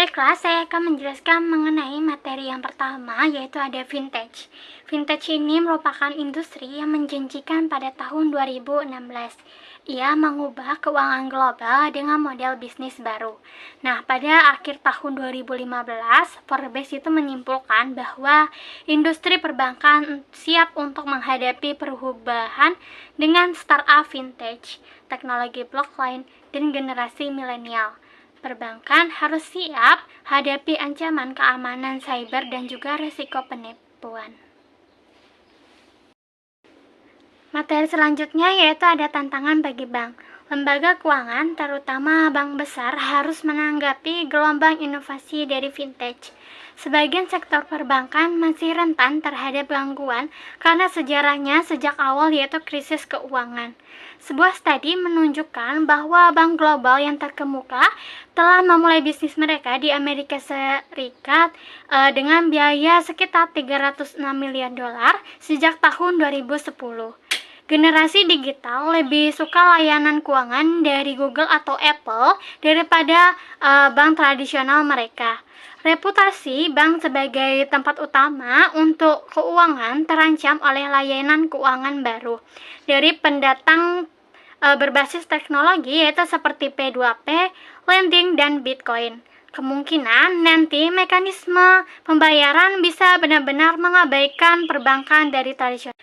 Baiklah, saya akan menjelaskan mengenai materi yang pertama, yaitu ada vintage. Vintage ini merupakan industri yang menjanjikan pada tahun 2016. Ia mengubah keuangan global dengan model bisnis baru. Nah, pada akhir tahun 2015, Forbes itu menyimpulkan bahwa industri perbankan siap untuk menghadapi perubahan dengan startup vintage, teknologi blockchain, dan generasi milenial. Perbankan harus siap hadapi ancaman keamanan cyber dan juga risiko penipuan. Materi selanjutnya yaitu ada tantangan bagi bank. Lembaga keuangan, terutama bank besar, harus menanggapi gelombang inovasi dari vintage. Sebagian sektor perbankan masih rentan terhadap gangguan karena sejarahnya sejak awal yaitu krisis keuangan. Sebuah studi menunjukkan bahwa bank global yang terkemuka telah memulai bisnis mereka di Amerika Serikat dengan biaya sekitar 306 miliar dolar sejak tahun 2010. Generasi digital lebih suka layanan keuangan dari Google atau Apple daripada bank tradisional mereka. Reputasi bank sebagai tempat utama untuk keuangan terancam oleh layanan keuangan baru dari pendatang berbasis teknologi yaitu seperti P2P, lending, dan Bitcoin. Kemungkinan nanti mekanisme pembayaran bisa benar-benar mengabaikan perbankan dari tradisional.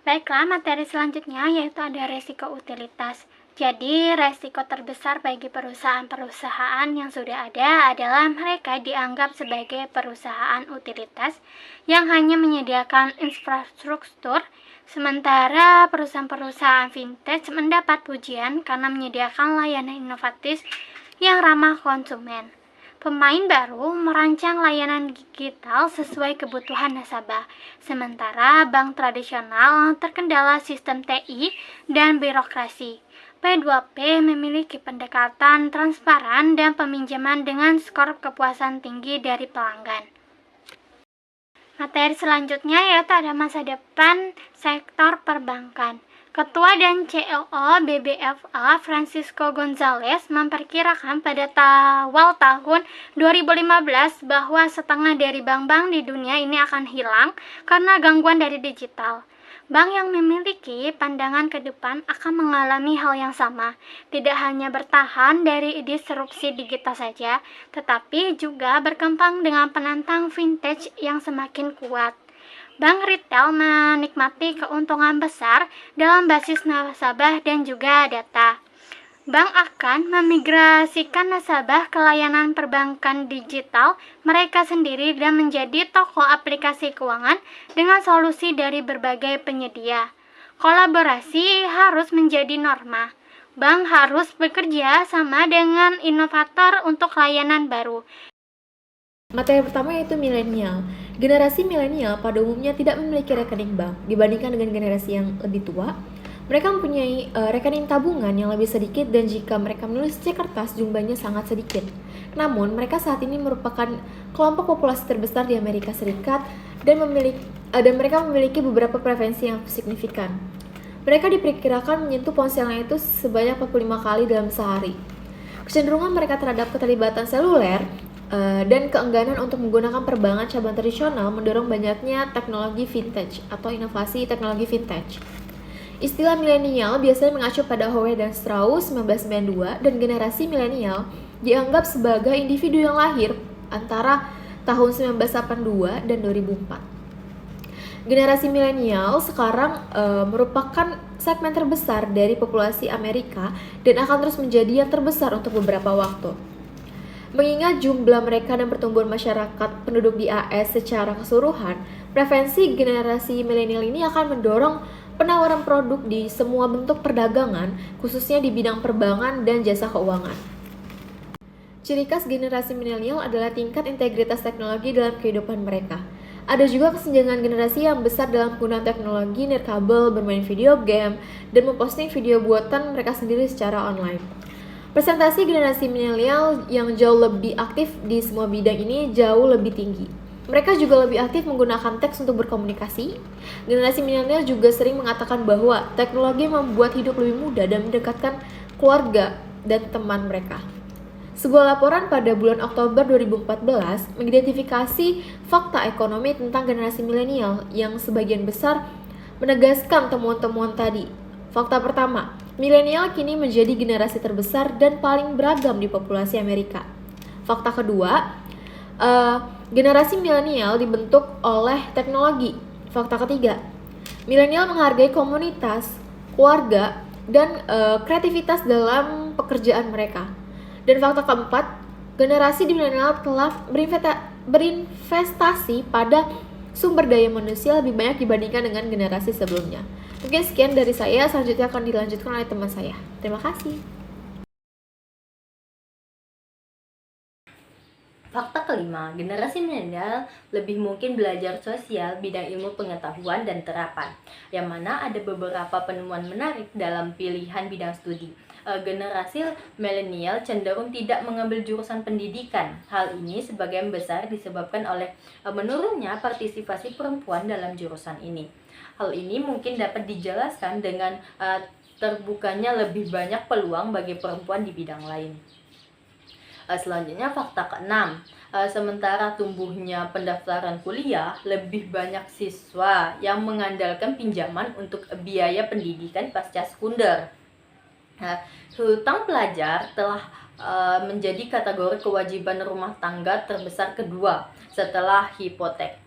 Baiklah, materi selanjutnya yaitu ada resiko utilitas. Jadi, resiko terbesar bagi perusahaan-perusahaan yang sudah ada adalah mereka dianggap sebagai perusahaan utilitas yang hanya menyediakan infrastruktur, sementara perusahaan-perusahaan vintage mendapat pujian karena menyediakan layanan inovatif yang ramah konsumen. Pemain baru merancang layanan digital sesuai kebutuhan nasabah, sementara bank tradisional terkendala sistem TI dan birokrasi. P2P memiliki pendekatan transparan dan peminjaman dengan skor kepuasan tinggi dari pelanggan. Materi selanjutnya yaitu ada masa depan sektor perbankan. Ketua dan CEO BBVA Francisco Gonzalez memperkirakan pada awal tahun 2015 bahwa setengah dari bank-bank di dunia ini akan hilang karena gangguan dari digital. Bank yang memiliki pandangan ke depan akan mengalami hal yang sama, tidak hanya bertahan dari disrupsi digital saja, tetapi juga berkembang dengan penantang vintage yang semakin kuat. Bank retail menikmati keuntungan besar dalam basis nasabah dan juga data. Bank akan memigrasikan nasabah ke layanan perbankan digital mereka sendiri dan menjadi toko aplikasi keuangan dengan solusi dari berbagai penyedia. Kolaborasi harus menjadi norma. Bank harus bekerja sama dengan inovator untuk layanan baru. Materi pertama yaitu milenial. Generasi milenial pada umumnya tidak memiliki rekening bank dibandingkan dengan generasi yang lebih tua. Mereka mempunyai rekening tabungan yang lebih sedikit dan jika mereka menulis cek kertas jumlahnya sangat sedikit. Namun mereka saat ini merupakan kelompok populasi terbesar di Amerika Serikat dan mereka memiliki beberapa preferensi yang signifikan. Mereka diperkirakan menyentuh ponselnya itu sebanyak 45 kali dalam sehari. Kecenderungan mereka terhadap keterlibatan seluler dan keengganan untuk menggunakan perbankan cabang tradisional mendorong banyaknya teknologi vintage atau inovasi teknologi vintage. Istilah milenial biasanya mengacu pada Howard dan Strauss 1992 dan generasi milenial dianggap sebagai individu yang lahir antara tahun 1982 dan 2004. Generasi milenial sekarang merupakan segmen terbesar dari populasi Amerika dan akan terus menjadi yang terbesar untuk beberapa waktu. Mengingat jumlah mereka dan pertumbuhan masyarakat penduduk di AS secara keseluruhan, preferensi generasi milenial ini akan mendorong penawaran produk di semua bentuk perdagangan, khususnya di bidang perbankan dan jasa keuangan. Ciri khas generasi milenial adalah tingkat integritas teknologi dalam kehidupan mereka. Ada juga kesenjangan generasi yang besar dalam penggunaan teknologi nirkabel, bermain video game, dan memposting video buatan mereka sendiri secara online. Presentasi generasi milenial yang jauh lebih aktif di semua bidang ini jauh lebih tinggi. Mereka juga lebih aktif menggunakan teks untuk berkomunikasi. Generasi milenial juga sering mengatakan bahwa teknologi membuat hidup lebih mudah dan mendekatkan keluarga dan teman mereka. Sebuah laporan pada bulan Oktober 2014 mengidentifikasi fakta ekonomi tentang generasi milenial yang sebagian besar menegaskan temuan-temuan tadi. Fakta pertama, milenial kini menjadi generasi terbesar dan paling beragam di populasi Amerika. Fakta kedua, generasi milenial dibentuk oleh teknologi. Fakta ketiga, milenial menghargai komunitas, keluarga, dan kreativitas dalam pekerjaan mereka. Dan fakta keempat, generasi di milenial telah berinvestasi pada sumber daya manusia lebih banyak dibandingkan dengan generasi sebelumnya. Mungkin sekian dari saya, selanjutnya akan dilanjutkan oleh teman saya. Terima kasih. Fakta kelima, generasi milenial lebih mungkin belajar sosial, bidang ilmu pengetahuan dan terapan, yang mana ada beberapa penemuan menarik dalam pilihan bidang studi. Generasi milenial cenderung tidak mengambil jurusan pendidikan. Hal ini sebagian besar disebabkan oleh menurunnya partisipasi perempuan dalam jurusan ini. Hal ini mungkin dapat dijelaskan dengan terbukanya lebih banyak peluang bagi perempuan di bidang lain. Selanjutnya fakta keenam, sementara tumbuhnya pendaftaran kuliah, lebih banyak siswa yang mengandalkan pinjaman untuk biaya pendidikan pasca sekunder. Hutang pelajar telah menjadi kategori kewajiban rumah tangga terbesar kedua setelah hipotek.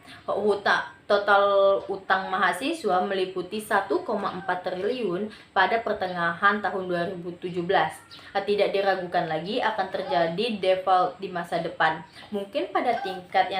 Total utang mahasiswa meliputi 1,4 triliun pada pertengahan tahun 2017. Tidak diragukan lagi akan terjadi default di masa depan. Mungkin pada tingkat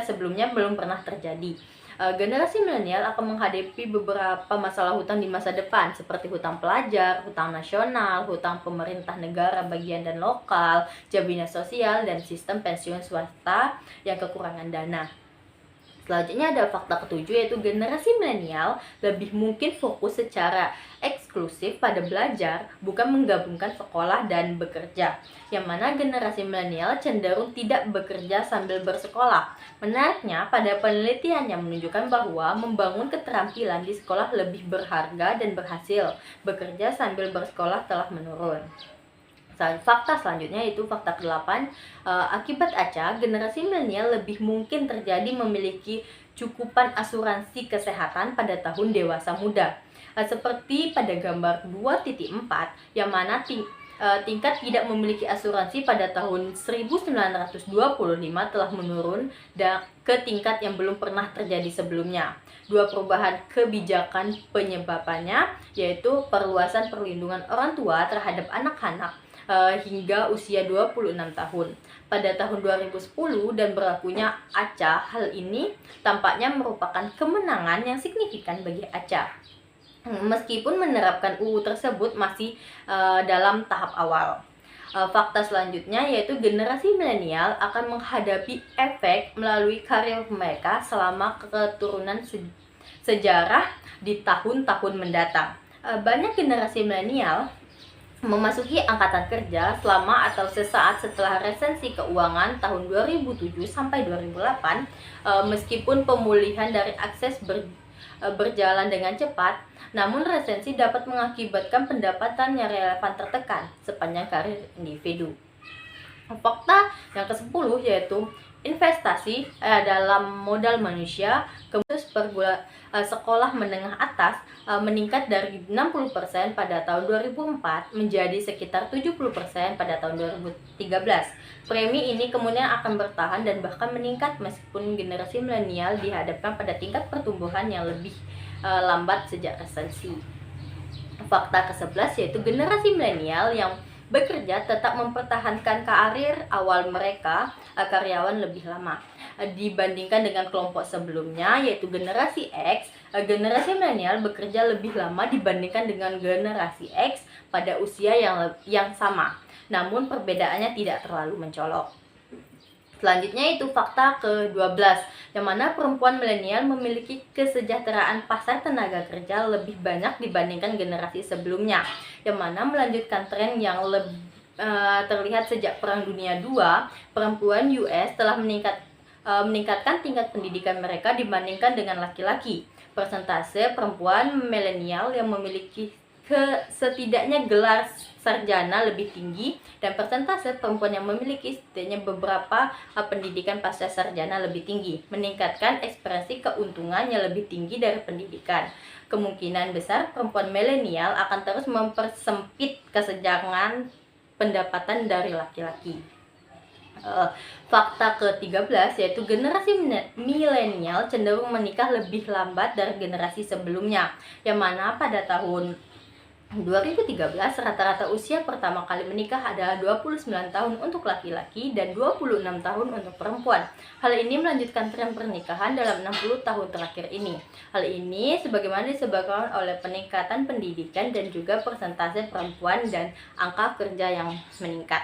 sebelumnya belum pernah terjadi. Generasi milenial akan menghadapi beberapa masalah hutang di masa depan, seperti hutang pelajar, hutang nasional, hutang pemerintah negara bagian dan lokal, jaminan sosial, dan sistem pensiun swasta yang kekurangan dana. Selanjutnya ada fakta ketujuh, yaitu generasi milenial lebih mungkin fokus secara eksklusif pada belajar, bukan menggabungkan sekolah dan bekerja, yang mana generasi milenial cenderung tidak bekerja sambil bersekolah. Menariknya, pada penelitian yang menunjukkan bahwa membangun keterampilan di sekolah lebih berharga dan berhasil, bekerja sambil bersekolah telah menurun. Fakta selanjutnya yaitu fakta ke-8, akibat acak, generasi milenial lebih mungkin terjadi memiliki cukupan asuransi kesehatan pada tahun dewasa muda. Seperti pada gambar 2.4 yang mana tingkat tidak memiliki asuransi pada tahun 1925 telah menurun ke tingkat yang belum pernah terjadi sebelumnya. Dua perubahan kebijakan penyebabnya yaitu perluasan perlindungan orang tua terhadap anak-anak hingga usia 26 tahun pada tahun 2010 dan berlakunya ACA. Hal ini tampaknya merupakan kemenangan yang signifikan bagi ACA. Meskipun menerapkan UU tersebut masih dalam tahap awal. Fakta selanjutnya yaitu generasi milenial akan menghadapi efek melalui karir mereka selama keturunan sejarah di tahun-tahun mendatang. Banyak generasi milenial memasuki angkatan kerja selama atau sesaat setelah resesi keuangan tahun 2007 sampai 2008. Meskipun pemulihan dari akses berjalan dengan cepat, namun resesi dapat mengakibatkan pendapatan yang relevan tertekan sepanjang karir individu. Fakta yang ke-10 yaitu investasi dalam modal manusia, kemudian sekolah menengah atas meningkat dari 60% pada tahun 2004 menjadi sekitar 70% pada tahun 2013. Premi ini kemudian akan bertahan dan bahkan meningkat meskipun generasi milenial dihadapkan pada tingkat pertumbuhan yang lebih lambat sejak resesi. Fakta ke-11 yaitu generasi milenial yang bekerja tetap mempertahankan karir awal mereka karyawan lebih lama dibandingkan dengan kelompok sebelumnya yaitu generasi X. Generasi milenial bekerja lebih lama dibandingkan dengan generasi X pada usia yang sama, namun perbedaannya tidak terlalu mencolok. Selanjutnya itu fakta ke-12, yang mana perempuan milenial memiliki kesejahteraan pasar tenaga kerja lebih banyak dibandingkan generasi sebelumnya, yang mana melanjutkan tren yang terlihat sejak Perang Dunia II. Perempuan US telah meningkatkan tingkat pendidikan mereka dibandingkan dengan laki-laki. Persentase perempuan milenial yang memiliki setidaknya gelar sarjana lebih tinggi, dan persentase perempuan yang memiliki setidaknya beberapa pendidikan pasca sarjana lebih tinggi, meningkatkan ekspresi keuntungan yang lebih tinggi dari pendidikan. Kemungkinan besar perempuan milenial akan terus mempersempit kesenjangan pendapatan dari laki-laki. Fakta ke-13 yaitu generasi milenial cenderung menikah lebih lambat dari generasi sebelumnya, yang mana pada tahun 2013 rata-rata usia pertama kali menikah adalah 29 tahun untuk laki-laki dan 26 tahun untuk perempuan. Hal ini melanjutkan tren pernikahan dalam 60 tahun terakhir ini. Hal ini sebagaimana disebabkan oleh peningkatan pendidikan dan juga persentase perempuan dan angka kerja yang meningkat.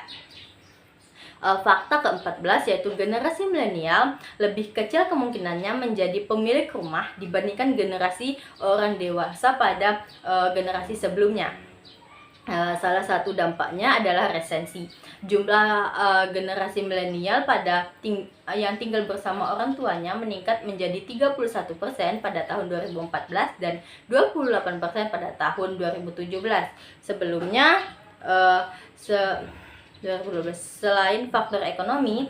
Fakta ke-14 yaitu generasi milenial lebih kecil kemungkinannya menjadi pemilik rumah dibandingkan generasi orang dewasa pada generasi sebelumnya. Salah satu dampaknya adalah resensi. Jumlah generasi milenial yang tinggal bersama orang tuanya meningkat menjadi 31% pada tahun 2014 dan 28% pada tahun 2017. Sebelumnya 2012. Selain faktor ekonomi,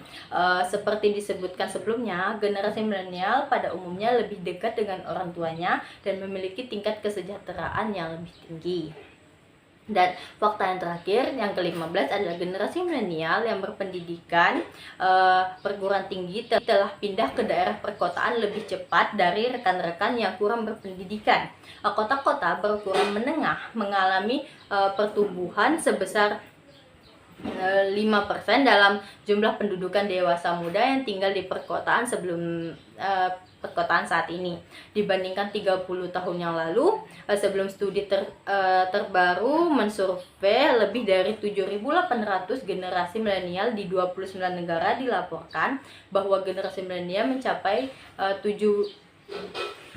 seperti disebutkan sebelumnya, generasi milenial pada umumnya lebih dekat dengan orang tuanya dan memiliki tingkat kesejahteraan yang lebih tinggi. Dan fakta yang terakhir, yang ke-15 adalah generasi milenial yang berpendidikan perguruan tinggi telah pindah ke daerah perkotaan lebih cepat dari rekan-rekan yang kurang berpendidikan. Kota-kota berukuran menengah mengalami pertumbuhan sebesar 5% dalam jumlah pendudukan dewasa muda yang tinggal di perkotaan sebelum perkotaan saat ini dibandingkan 30 tahun yang lalu. Sebelum studi terbaru mensurvei lebih dari 7.800 generasi milenial di 29 negara, dilaporkan bahwa generasi milenial mencapai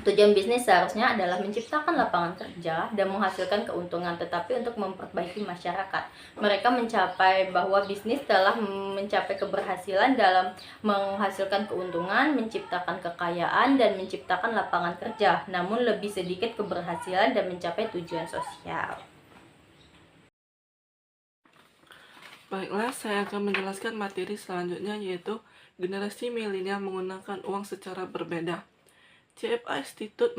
tujuan bisnis seharusnya adalah menciptakan lapangan kerja dan menghasilkan keuntungan, tetapi untuk memperbaiki masyarakat. Mereka mencapai bahwa bisnis telah mencapai keberhasilan dalam menghasilkan keuntungan, menciptakan kekayaan, dan menciptakan lapangan kerja, namun lebih sedikit keberhasilan dan mencapai tujuan sosial. Baiklah, saya akan menjelaskan materi selanjutnya, yaitu generasi milenial menggunakan uang secara berbeda. CFA Institute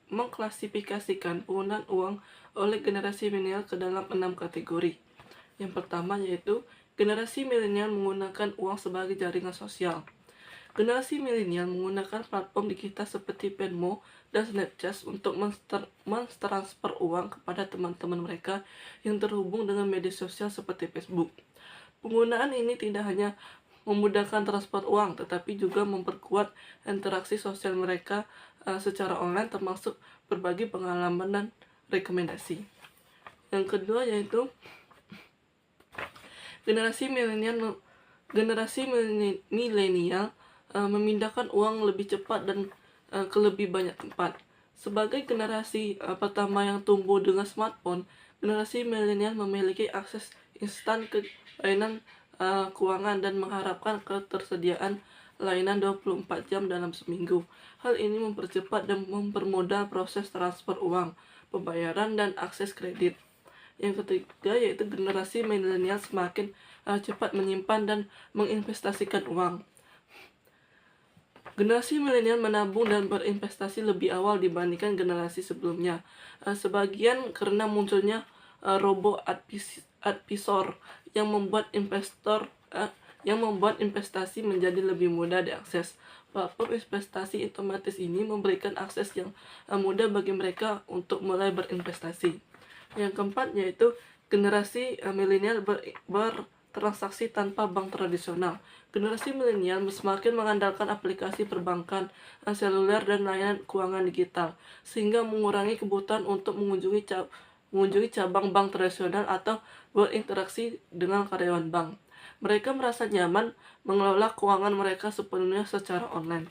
mengklasifikasikan penggunaan uang oleh generasi milenial ke dalam 6 kategori. Yang pertama yaitu generasi milenial menggunakan uang sebagai jaringan sosial. Generasi milenial menggunakan platform digital seperti Venmo dan Snapchat untuk mentransfer uang kepada teman-teman mereka yang terhubung dengan media sosial seperti Facebook. Penggunaan ini tidak hanya memudahkan transfer uang, tetapi juga memperkuat interaksi sosial mereka secara online, termasuk berbagi pengalaman dan rekomendasi. Yang kedua yaitu generasi milenial memindahkan uang lebih cepat dan ke lebih banyak tempat. Sebagai generasi pertama yang tumbuh dengan smartphone, generasi milenial memiliki akses instan ke layanan keuangan dan mengharapkan ketersediaan layanan 24 jam dalam seminggu. Hal ini mempercepat dan mempermudah proses transfer uang, pembayaran, dan akses kredit. Yang ketiga yaitu generasi milenial semakin cepat menyimpan dan menginvestasikan uang. Generasi milenial menabung dan berinvestasi lebih awal dibandingkan generasi sebelumnya. Sebagian karena munculnya robo-advisor yang membuat investasi menjadi lebih mudah diakses. Platform investasi otomatis ini memberikan akses yang mudah bagi mereka untuk mulai berinvestasi. Yang keempat yaitu generasi milenial bertransaksi tanpa bank tradisional. Generasi milenial semakin mengandalkan aplikasi perbankan, seluler, dan layanan keuangan digital, sehingga mengurangi kebutuhan untuk mengunjungi cabang bank tradisional atau berinteraksi dengan karyawan bank. Mereka merasa nyaman mengelola keuangan mereka sepenuhnya secara online.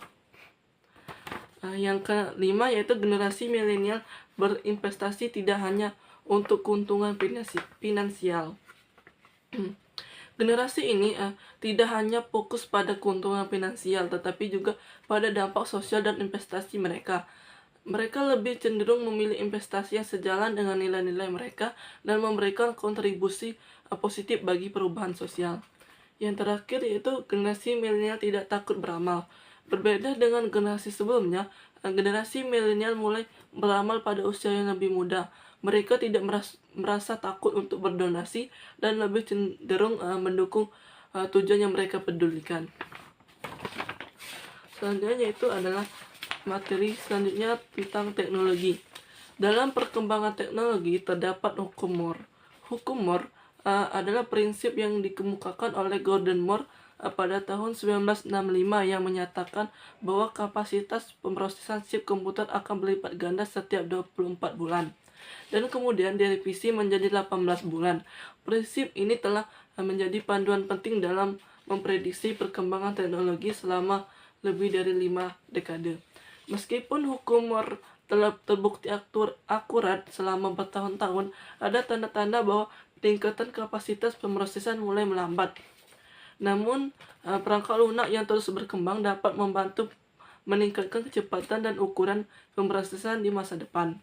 Yang kelima yaitu generasi milenial berinvestasi tidak hanya untuk keuntungan finansial. Generasi ini tidak hanya fokus pada keuntungan finansial, tetapi juga pada dampak sosial dan investasi mereka. Mereka lebih cenderung memilih investasi yang sejalan dengan nilai-nilai mereka dan memberikan kontribusi positif bagi perubahan sosial. Yang terakhir yaitu generasi milenial tidak takut beramal. Berbeda dengan generasi sebelumnya, generasi milenial mulai beramal pada usia yang lebih muda. Mereka tidak merasa takut untuk berdonasi dan lebih cenderung mendukung tujuan yang mereka pedulikan. Selanjutnya itu adalah materi selanjutnya tentang teknologi. Dalam perkembangan teknologi terdapat hukum Moore. Hukum Moore adalah prinsip yang dikemukakan oleh Gordon Moore pada tahun 1965 yang menyatakan bahwa kapasitas pemrosesan chip komputer akan berlipat ganda setiap 24 bulan. Dan kemudian direvisi menjadi 18 bulan. Prinsip ini telah menjadi panduan penting dalam memprediksi perkembangan teknologi selama lebih dari 5 dekade. Meskipun hukum Moore telah terbukti akurat selama bertahun-tahun, ada tanda-tanda bahwa tingkatan kapasitas pemrosesan mulai melambat. Namun, perangkat lunak yang terus berkembang dapat membantu meningkatkan kecepatan dan ukuran pemrosesan di masa depan.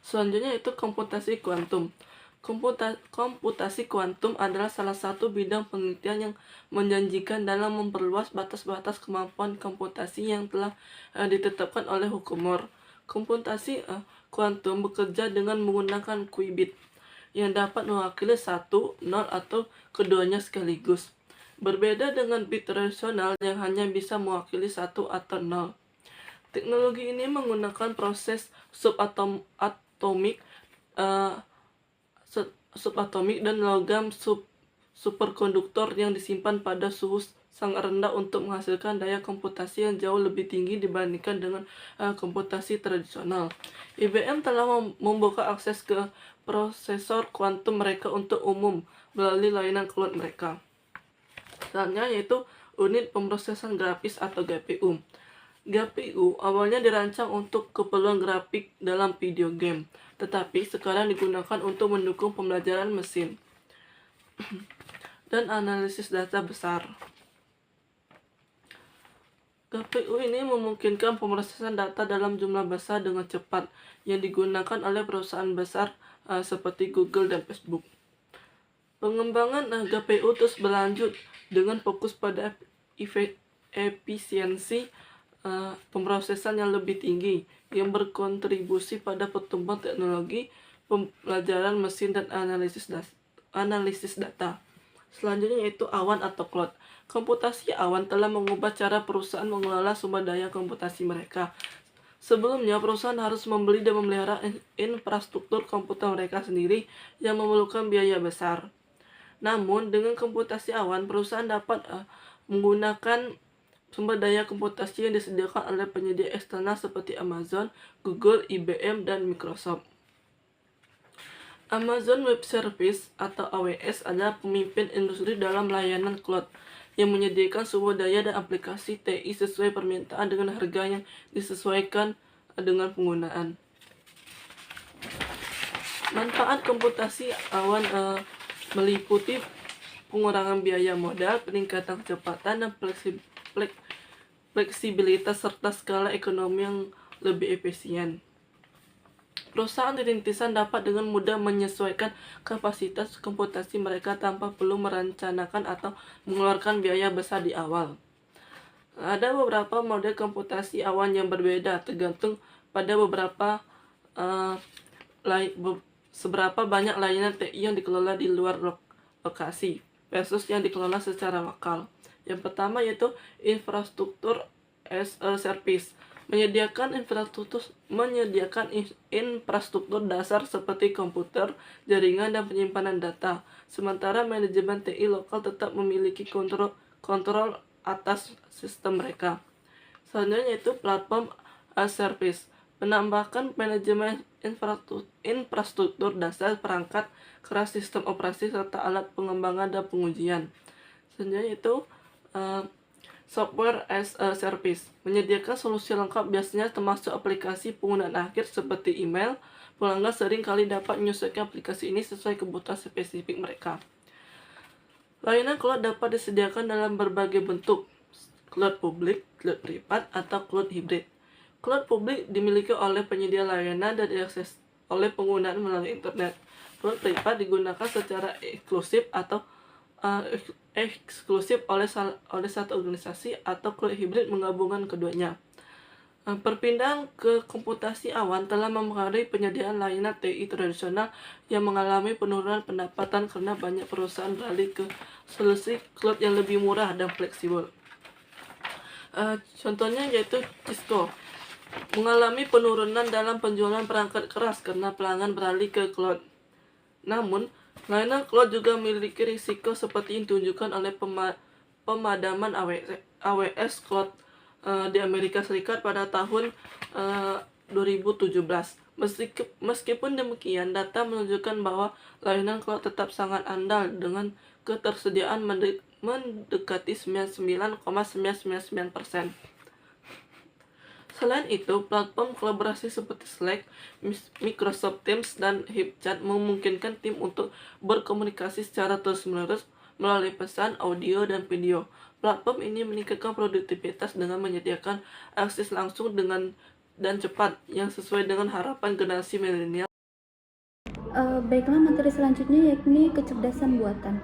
Selanjutnya itu komputasi kuantum. Komputasi kuantum adalah salah satu bidang penelitian yang menjanjikan dalam memperluas batas-batas kemampuan komputasi yang telah ditetapkan oleh hukum Moore. Komputasi kuantum bekerja dengan menggunakan qubit yang dapat mewakili 1, 0, atau keduanya sekaligus. Berbeda dengan bit tradisional yang hanya bisa mewakili 1 atau 0. Teknologi ini menggunakan proses subatomik dan logam superkonduktor yang disimpan pada suhu sangat rendah untuk menghasilkan daya komputasi yang jauh lebih tinggi dibandingkan dengan komputasi tradisional. IBM telah membuka akses ke prosesor kuantum mereka untuk umum melalui layanan cloud mereka. Selanjutnya yaitu unit pemrosesan grafis atau GPU. GPU awalnya dirancang untuk keperluan grafik dalam video game, tetapi sekarang digunakan untuk mendukung pembelajaran mesin dan analisis data besar. GPU ini memungkinkan pemrosesan data dalam jumlah besar dengan cepat yang digunakan oleh perusahaan besar seperti Google dan Facebook. Pengembangan GPU terus berlanjut dengan fokus pada efisiensi pemrosesan yang lebih tinggi yang berkontribusi pada pertumbuhan teknologi pembelajaran mesin dan analisis data. Selanjutnya yaitu awan atau cloud. Komputasi awan telah mengubah cara perusahaan mengelola sumber daya komputasi mereka. Sebelumnya, perusahaan harus membeli dan memelihara infrastruktur komputer mereka sendiri yang memerlukan biaya besar. Namun, dengan komputasi awan, perusahaan dapat menggunakan sumber daya komputasi yang disediakan oleh penyedia eksternal seperti Amazon, Google, IBM, dan Microsoft. Amazon Web Service atau AWS adalah pemimpin industri dalam layanan cloud yang menyediakan sumber daya dan aplikasi TI sesuai permintaan dengan harga yang disesuaikan dengan penggunaan. Manfaat komputasi awan meliputi pengurangan biaya modal, peningkatan kecepatan, dan fleksibilitas serta skala ekonomi yang lebih efisien. Perusahaan rintisan dapat dengan mudah menyesuaikan kapasitas komputasi mereka tanpa perlu merencanakan atau mengeluarkan biaya besar di awal. Ada beberapa model komputasi awan yang berbeda tergantung pada seberapa banyak layanan TI yang dikelola di luar lokasi versus yang dikelola secara lokal. Yang pertama yaitu infrastruktur as a service, menyediakan infrastruktur dasar seperti komputer, jaringan, dan penyimpanan data. Sementara manajemen TI lokal tetap memiliki kontrol atas sistem mereka. Selanjutnya yaitu platform as service, menambahkan manajemen infrastruktur dasar, perangkat keras, sistem operasi, serta alat pengembangan dan pengujian. Selanjutnya itu software as a service, menyediakan solusi lengkap biasanya termasuk aplikasi penggunaan akhir seperti email. Pelanggan sering kali dapat menyesuaikan aplikasi ini sesuai kebutuhan spesifik mereka. Layanan cloud dapat disediakan dalam berbagai bentuk, cloud publik, cloud privat, atau cloud hybrid. Cloud publik dimiliki oleh penyedia layanan dan diakses oleh penggunaan melalui internet. Cloud privat digunakan secara eksklusif atau eksklusif oleh satu organisasi, atau cloud hybrid menggabungkan keduanya. Perpindahan ke komputasi awan telah mempengaruhi penyediaan layanan TI tradisional yang mengalami penurunan pendapatan karena banyak perusahaan beralih ke solusi cloud yang lebih murah dan fleksibel. Contohnya yaitu Cisco mengalami penurunan dalam penjualan perangkat keras karena pelanggan beralih ke cloud. Namun, layanan cloud juga memiliki risiko seperti yang ditunjukkan oleh pemadaman AWS Cloud di Amerika Serikat pada tahun 2017. Meskipun demikian, data menunjukkan bahwa layanan cloud tetap sangat andal dengan ketersediaan mendekati 99,999%. Selain itu, platform kolaborasi seperti Slack, Microsoft Teams, dan HipChat memungkinkan tim untuk berkomunikasi secara terus-menerus melalui pesan, audio, dan video. Platform ini meningkatkan produktivitas dengan menyediakan akses langsung dan cepat yang sesuai dengan harapan generasi milenial. Baiklah, materi selanjutnya yakni kecerdasan buatan.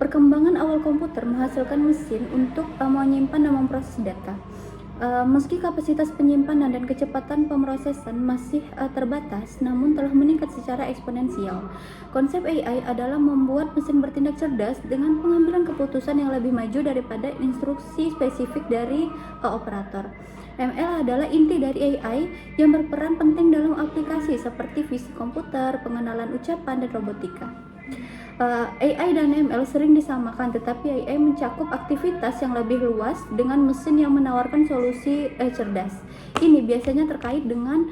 Perkembangan awal komputer menghasilkan mesin untuk menyimpan dan memproses data. Meski kapasitas penyimpanan dan kecepatan pemrosesan masih terbatas, namun telah meningkat secara eksponensial. Konsep AI adalah membuat mesin bertindak cerdas dengan pengambilan keputusan yang lebih maju daripada instruksi spesifik dari operator. ML adalah inti dari AI yang berperan penting dalam aplikasi seperti fisik komputer, pengenalan ucapan, dan robotika. AI dan ML sering disamakan, tetapi AI mencakup aktivitas yang lebih luas dengan mesin yang menawarkan solusi cerdas. Ini biasanya terkait dengan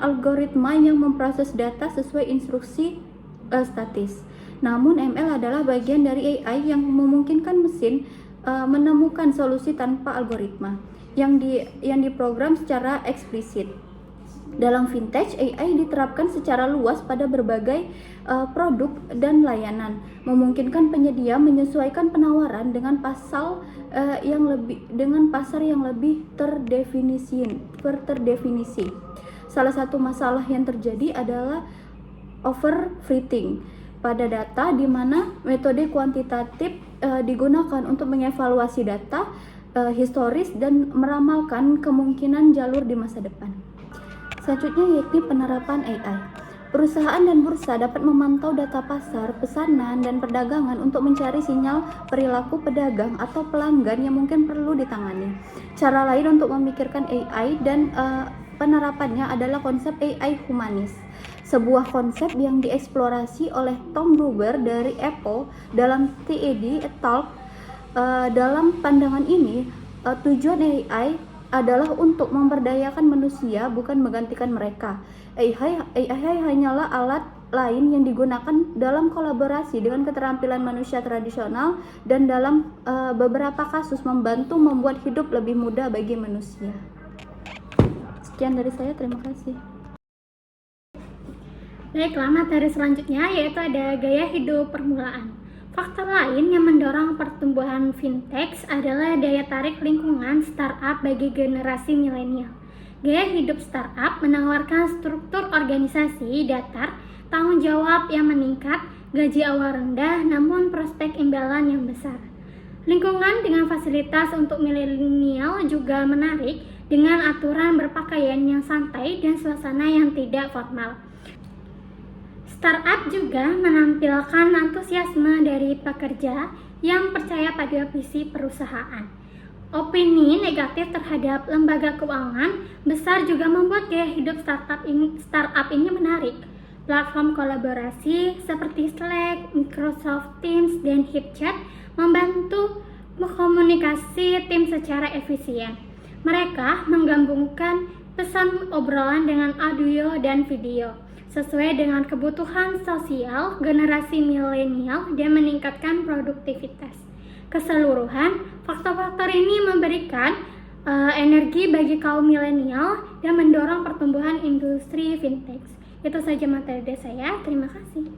algoritma yang memproses data sesuai instruksi statis. Namun ML adalah bagian dari AI yang memungkinkan mesin menemukan solusi tanpa algoritma yang diprogram secara eksplisit. Dalam vintage, AI diterapkan secara luas pada berbagai produk dan layanan, memungkinkan penyedia menyesuaikan penawaran dengan pasar yang lebih terdefinisi. Salah satu masalah yang terjadi adalah overfitting pada data, di mana metode kuantitatif digunakan untuk mengevaluasi data historis dan meramalkan kemungkinan jalur di masa depan. Selanjutnya yakni penerapan AI. Perusahaan dan bursa dapat memantau data pasar, pesanan, dan perdagangan untuk mencari sinyal perilaku pedagang atau pelanggan yang mungkin perlu ditangani. Cara lain untuk memikirkan AI dan penerapannya adalah konsep AI humanis, sebuah konsep yang dieksplorasi oleh Tom Gruber dari Apple dalam TED Talk. Dalam pandangan ini, tujuan AI adalah untuk memberdayakan manusia, bukan menggantikan mereka. AI hanyalah alat lain yang digunakan dalam kolaborasi dengan keterampilan manusia tradisional dan dalam beberapa kasus membantu membuat hidup lebih mudah bagi manusia. Sekian dari saya, terima kasih. Baiklah, materi selanjutnya yaitu ada gaya hidup permulaan. Faktor lain yang mendorong pertumbuhan fintech adalah daya tarik lingkungan startup bagi generasi milenial. Gaya hidup startup menawarkan struktur organisasi datar, tanggung jawab yang meningkat, gaji awal rendah, namun prospek imbalan yang besar. Lingkungan dengan fasilitas untuk milenial juga menarik, dengan aturan berpakaian yang santai dan suasana yang tidak formal. Startup juga menampilkan antusiasme dari pekerja yang percaya pada visi perusahaan. Opini negatif terhadap lembaga keuangan besar juga membuat gaya hidup startup ini menarik. Platform kolaborasi seperti Slack, Microsoft Teams, dan HipChat membantu komunikasi tim secara efisien. Mereka menggabungkan pesan obrolan dengan audio dan video sesuai dengan kebutuhan sosial generasi milenial dan meningkatkan produktivitas. Keseluruhan, faktor-faktor ini memberikan energi bagi kaum milenial dan mendorong pertumbuhan industri fintech. Itu saja materi dari saya. Terima kasih.